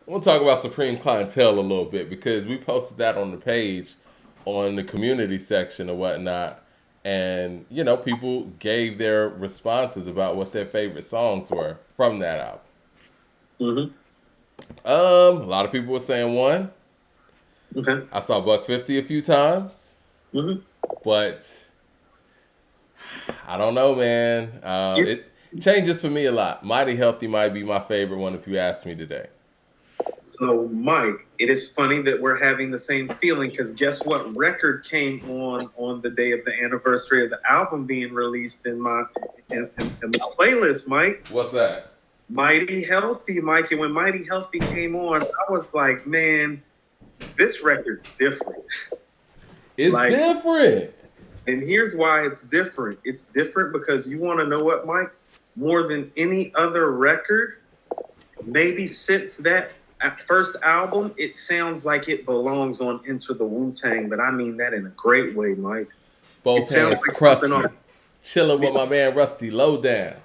we'll talk about Supreme Clientele a little bit because we posted that on the page, on the community section or whatnot, and people gave their responses about what their favorite songs were from that album. Mm-hmm. A lot of people were saying one. Okay. I saw Buck 50 a few times, Mm-hmm. but I don't know, man. It changes for me a lot. Mighty Healthy might be my favorite one if you ask me today. So, Mike, it is funny that we're having the same feeling because guess what record came on the day of the anniversary of the album being released in my playlist, Mike? What's that? Mighty Healthy, Mike. And when Mighty Healthy came on, I was like, man, this record's different. It's different. And here's why it's different. It's different because you want to know what, Mike? More than any other record, maybe since that first album, it sounds like it belongs on Into the Wu-Tang, but I mean that in a great way, Mike. Both hands crusty. Chilling with my man Rusty Lowdown.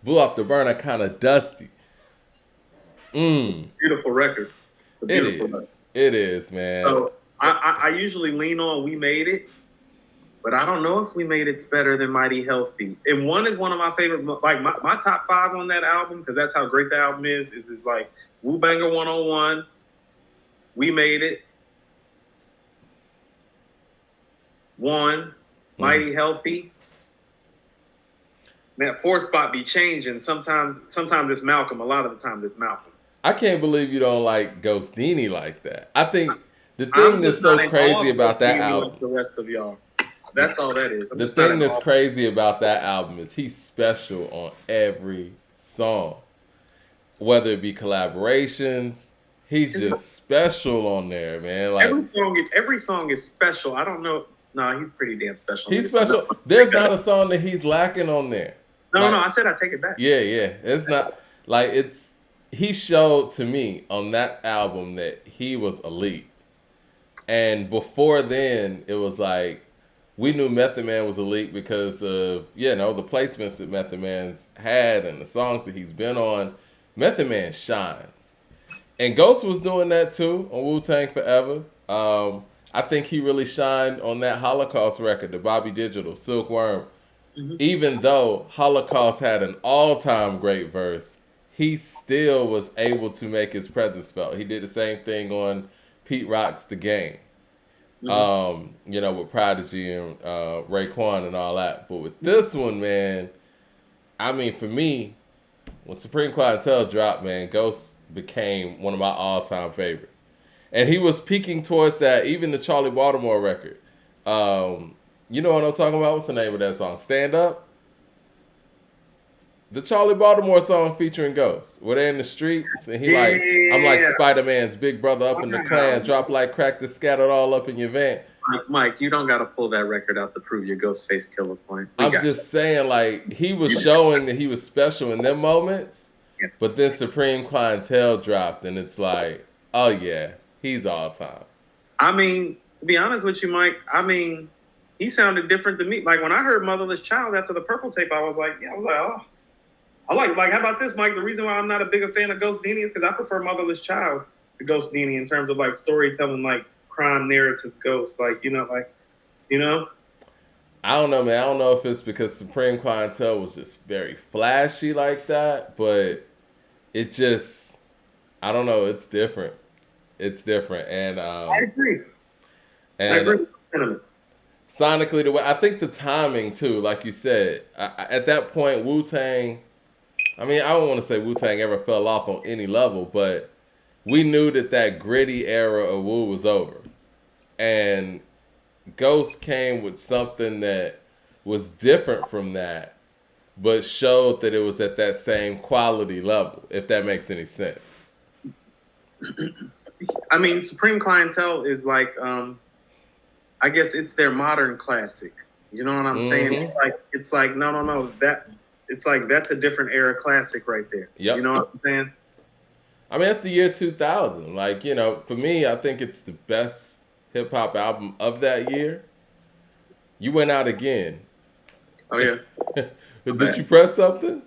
Blew off the burner, kind of dusty. Beautiful record. It's a beautiful record. It is, man. So I usually lean on We Made It, but I don't know if We Made It's better than Mighty Healthy. And one is one of my favorite, like my top 5 on that album, because that's how great the album is like Wu Banger 101, We Made It, One, Mighty Healthy. That 4th spot be changing. Sometimes it's Malcolm. A lot of the times it's Malcolm. I can't believe you don't like Ghostini like that. I think the thing that's so crazy about that album, like the rest of y'all. That's all that is. The thing that's crazy about that album is he's special on every song. Whether it be collaborations, he's just special on there, man. Like every song is special. I don't know. No, he's pretty damn special. He's special. There's not a song that he's lacking on there. No, I said I take it back. Yeah. It's not like he showed to me on that album that he was elite. And before then, it was like we knew Method Man was elite because of, the placements that Method Man's had and the songs that he's been on. Method Man shines. And Ghost was doing that too on Wu-Tang Forever. I think he really shined on that Holocaust record, the Bobby Digital, Silkworm. Mm-hmm. Even though Holocaust had an all-time great verse, he still was able to make his presence felt. He did the same thing on Pete Rock's The Game. Mm-hmm. With Prodigy and Raekwon and all that. But with this one, man, I mean, for me, when Supreme Clientele dropped, man, Ghost became one of my all-time favorites. And he was peaking towards that, even the Charlie Baltimore record. You know what I'm talking about? What's the name of that song? Stand Up? The Charlie Baltimore song featuring Ghost. Where they're in the streets and I'm like Spider-Man's big brother up in the clan, drop like crackers scattered all up in your van. Mike, you don't got to pull that record out to prove your Ghostface Killah point. I'm just saying, like, he was showing that he was special in them moments, but then Supreme Clientele dropped, and it's like, oh yeah, he's all time. I mean, to be honest with you, Mike, he sounded different to me. Like, when I heard Motherless Child after the Purple tape, I was like, oh. I like, how about this, Mike? The reason why I'm not a bigger fan of Ghostini is because I prefer Motherless Child to Ghostini in terms of, like, storytelling, like, crime narrative Ghost. Like. I don't know, man. I don't know if it's because Supreme Clientele was just very flashy like that, but it just, I don't know. It's different. And I agree. And I agree with the sentiments. Sonically, the way I think the timing too, like you said, at that point, Wu-Tang. I mean, I don't want to say Wu-Tang ever fell off on any level, but we knew that gritty era of Wu was over, and Ghost came with something that was different from that, but showed that it was at that same quality level. If that makes any sense. I mean, Supreme Clientele is like, I guess it's their modern classic. You know what I'm saying? It's like no. It's like that's a different era classic right there. Yep. You know what I'm saying? I mean, that's the year 2000. Like, for me, I think it's the best hip hop album of that year. You went out again. Oh yeah. Did you press something?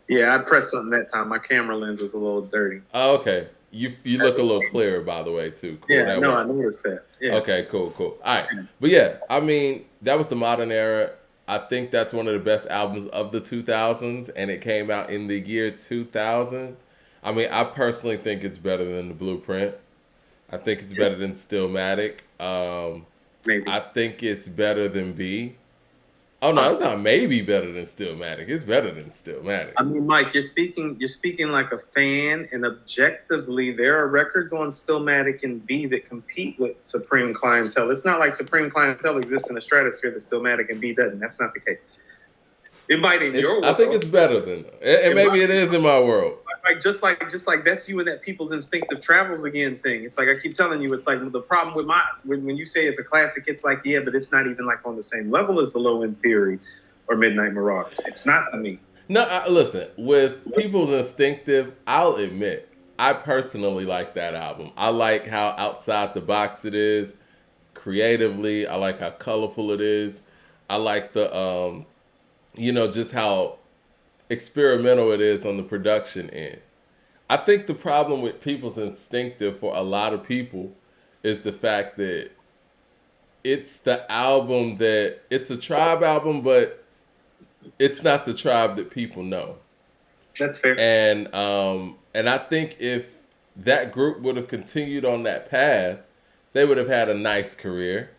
Yeah, I pressed something that time. My camera lens was a little dirty. Oh, okay. you look a little clearer, by the way, too. Cool, Yeah, that no, I works. noticed that. Yeah. Okay, cool. All right. But yeah, I mean, that was the modern era. I think that's one of the best albums of the 2000s, and it came out in the year 2000. I mean, I personally think it's better than The Blueprint. I think it's better than Stillmatic. Maybe. I think it's better than B. Oh no, it's Possibly. not maybe better than Stillmatic. It's better than Stillmatic. I mean, Mike, you're speaking like a fan, and objectively, there are records on Stillmatic and B that compete with Supreme Clientele. It's not like Supreme Clientele exists in the stratosphere that Stillmatic and B doesn't. That's not the case. It might in your world. I think it's better than, and maybe it is in my world. Like just like that's you and that people's instinctive travels again thing. It's like I keep telling you, it's like the problem with when you say it's a classic, it's like, yeah, but it's not even like on the same level as the Low End Theory or Midnight Marauders. It's not to me. No, listen, with People's Instinctive, I'll admit, I personally like that album. I like how outside the box it is, creatively. I like how colorful it is. I like the, just how experimental it is on the production end. I think the problem with People's Instinctive for a lot of people is the fact that it's the album that, it's a Tribe album, but it's not the Tribe that people know. That's fair. And I think if that group would have continued on that path, they would have had a nice career.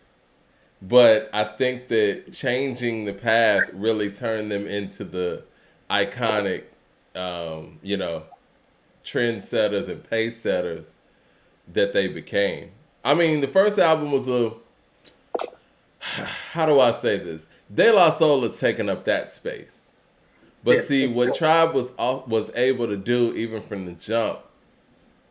But I think that changing the path really turned them into the iconic, trendsetters and pace setters that they became. I mean, the first album was how do I say this? De La Soul has taken up that space. But Yeah, see, that's what cool. Tribe was able to do even from the jump,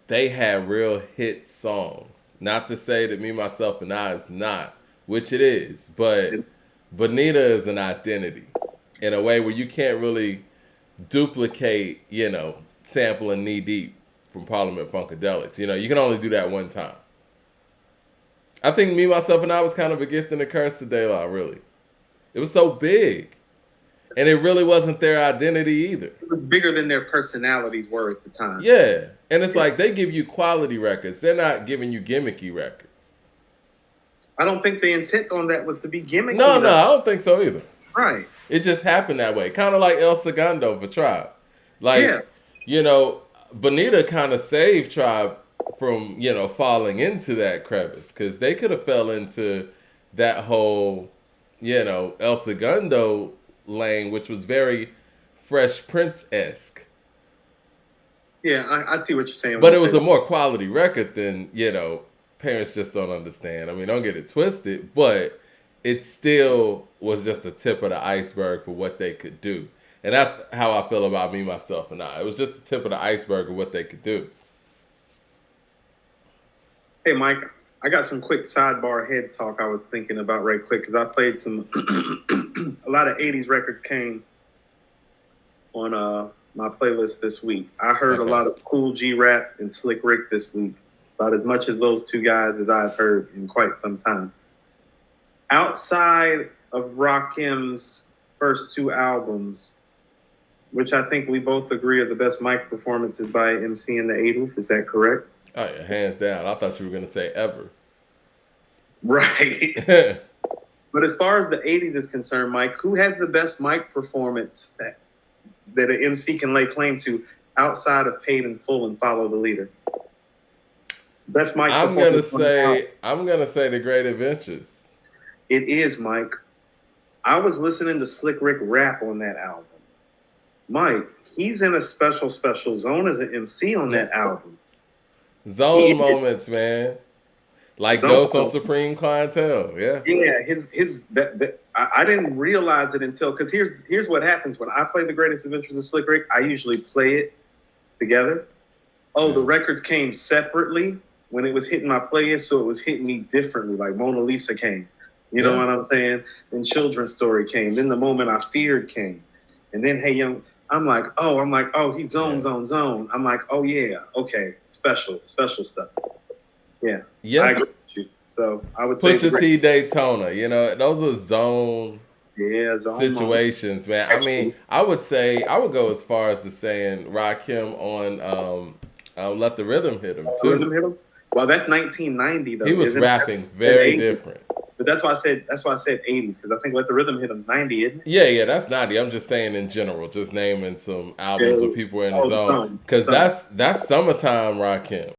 they had real hit songs. Not to say that Me, Myself, and I is not, which it is, but Bonita is an identity in a way where you can't really duplicate, sampling Knee Deep from Parliament Funkadelics. You can only do that one time. I think Me, Myself, and I was kind of a gift and a curse to De La, really. It was so big. And it really wasn't their identity either. It was bigger than their personalities were at the time. Yeah. And it's like they give you quality records. They're not giving you gimmicky records. I don't think the intent on that was to be gimmicky. No, I don't think so either. Right. It just happened that way. Kind of like El Segundo for Tribe. Like, Bonita kind of saved Tribe from, falling into that crevice. Because they could have fell into that whole, El Segundo lane, which was very Fresh Prince-esque. Yeah, I see what you're saying. But it was a more quality record than, Parents Just Don't Understand. I mean, don't get it twisted, but it still was just the tip of the iceberg for what they could do. And that's how I feel about Me, Myself, and I. It was just the tip of the iceberg of what they could do. Hey, Mike, I got some quick sidebar head talk I was thinking about right quick because I played some, a lot of 80s records came on my playlist this week. I heard a lot of Cool G Rap and Slick Rick this week, about as much as those two guys as I've heard in quite some time. Outside of Rakim's first two albums, which I think we both agree are the best mic performances by MC in the 80s, is that correct? Oh, yeah, hands down. I thought you were going to say ever. Right. But as far as the 80s is concerned, Mike, who has the best mic performance that an MC can lay claim to outside of Paid in Full and Follow the Leader? Best mic performance. I'm gonna say The Great Adventures. It is, Mike. I was listening to Slick Rick rap on that album. Mike, he's in a special zone as an MC on that album. Zone moments, man. Like Ghost on Supreme Clientele, yeah. Yeah, I didn't realize it until, because here's what happens when I play The Greatest Adventures of Slick Rick. I usually play it together. The records came separately when it was hitting my playlist, so it was hitting me differently. Like Mona Lisa came, you know what I'm saying? Then Children's Story came. Then The Moment I Feared came, and then Hey Young. I'm like, he's zone. I'm like, oh yeah, okay, special stuff. Yeah. I agree with you. So I would say Pusha T Daytona, those are zone situations, man. Absolutely. I mean, I would go as far as to saying Rakim on Let the Rhythm Hit Him Rhythm too. Hit Him? Well, that's 1990 though. He was rapping very different. But that's why I said 80s, because I think Let the Rhythm Hit Him's 90, isn't it? Yeah, that's 90. I'm just saying in general, just naming some albums where people were in the zone. Because that's summertime Rakim.